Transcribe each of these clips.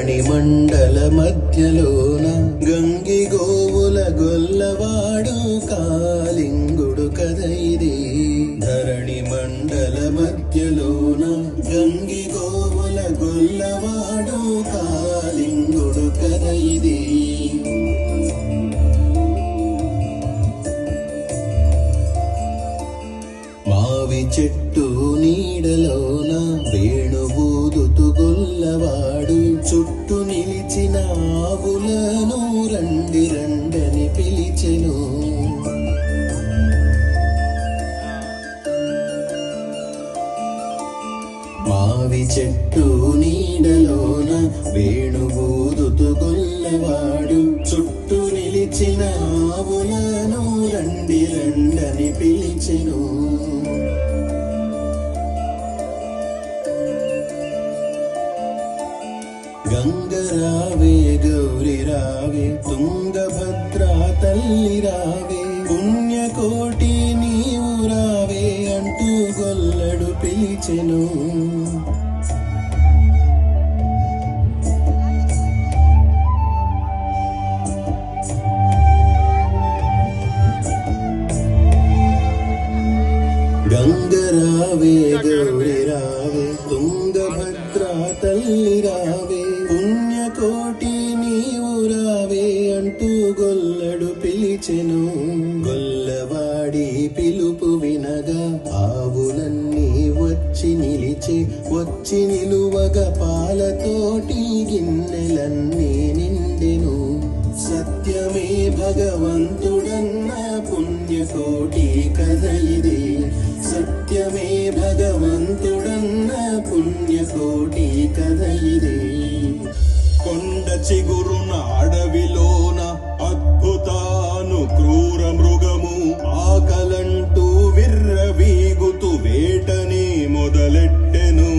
ధరణి మండల మధ్యలోన గంగి గోవుల గొల్లవాడు కాలింగుడు కదైది. ధరణి మండల మధ్యలోన గంగి గోవుల గొల్లవాడు కాలింగుడు కదైది. మావి చెట్టు నీడలోన వేణువూదుతు గొల్లవాడు చుట్టూ నిలిచిన ఆవులను రండి రండని పిలిచెను. మావి చెట్టు నీడలోన వేణువూదుతు గొల్లవాడు చుట్టూ నిలిచిన ఆవులను రండి రండని పిలిచెను. గంగరావే గౌరి రావే తుంగభద్రా తల్లి రావే పుణ్యకోటి నీవు రావే అంటూ గొల్లడు పిలిచెను. గంగరావే గౌరి రావే తుంగభద్రా తల్లి రావే పుణ్యకోటి నీవు రావే అంటూ గొల్లడు పిలిచెను. గొల్లవాడి పిలుపు వినగా ఆవులన్నీ వచ్చి నిలిచే వచ్చి నిలువగా పాలతోటి గిన్నెలన్నీ నిండెను. సత్యమే భగవంతుడన్న పుణ్యకోటి కథ ఇది. సత్యమే భగవంతుడన్న పుణ్యకోటి కథ ఇది. కొండ చిగురున అడవిలోన అద్భుతాను క్రూర మృగము ఆకలంటూ విర్రవీగుతూ వేటని మొదలెట్టెను.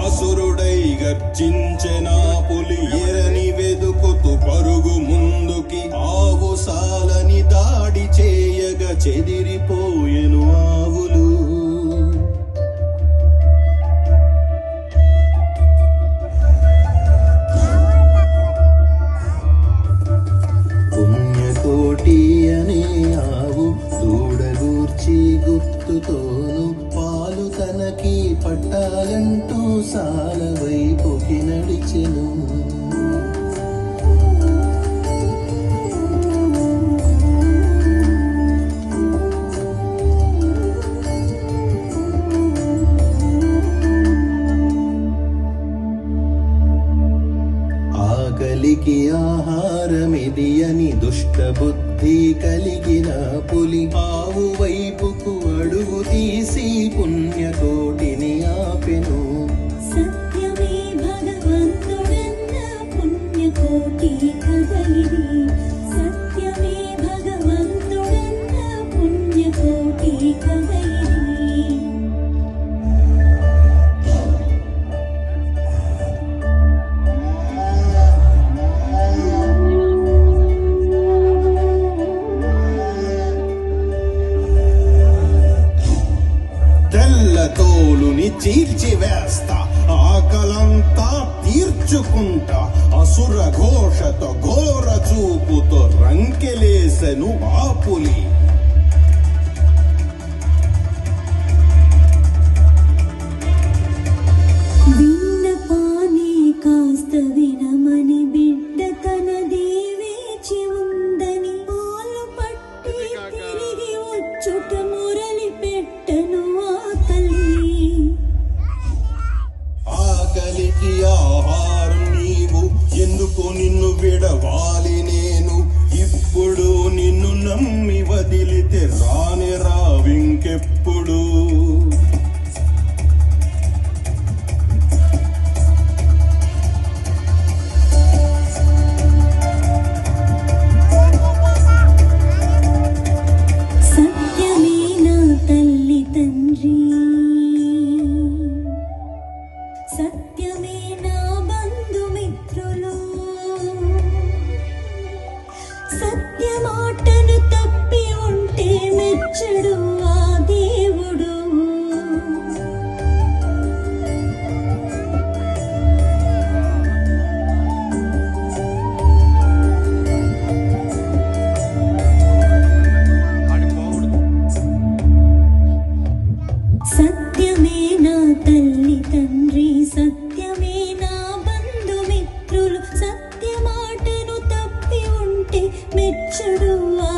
అసురుడై గర్జించెన పులి ఎరని వెదుకుతూ పరుగు ముందుకి ఆవు సాలని దాడి చేయగా చెదిరిపోయెను ఆవులు. పుణ్యకోటి అనే ఆవు దూడగూర్చి గుర్తుతోను పాలు తనకి పట్టాలంటూ సాల వైపుకి నడిచెను. ఆకలికి ఆహారమిది అని దుష్ట బుద్ధి కలిగిన పులి ఆవు వైపుకు అడుగు తీసి పుణ్యకోటిని ఆపెను. సత్యమే భగవంతుడన్న పుణ్యకోటి కథ ఇది. సత్యమే భగవంతుడన్న పుణ్యకోటి కథ ఇది. తోలుని చీల్చి వేస్తా ఆకలంతా తీర్చుకుంటా అసుర ఘోషతో ఘోర చూపుతో రంకెలేసెను ఆ పులి. విన్నపాని కాస్త వినమని బిడ్డ తనది వేచి ఉందని పాలు పట్టి తిరిగి వచ్చుట మురళి పెట్టను ఆ తల్లి. ఆకలికి ఆహారం నీవు ఎందుకు నిన్ను విడవాలి నేను. ఇప్పుడు నిన్ను నమ్మి వదిలితే రాని రావింకెప్పుడు. సత్యమే నా తల్లి తండ్రి. సత్యమే నా బంధుమిత్రులు. సత్యమాటను తప్పి ఉంటే మెచ్చడు ఆ దేవుడు. సత్యమే నా బంధుమిత్రులు. సత్య మాటను తప్పి ఉంటే మెచ్చడు ఆ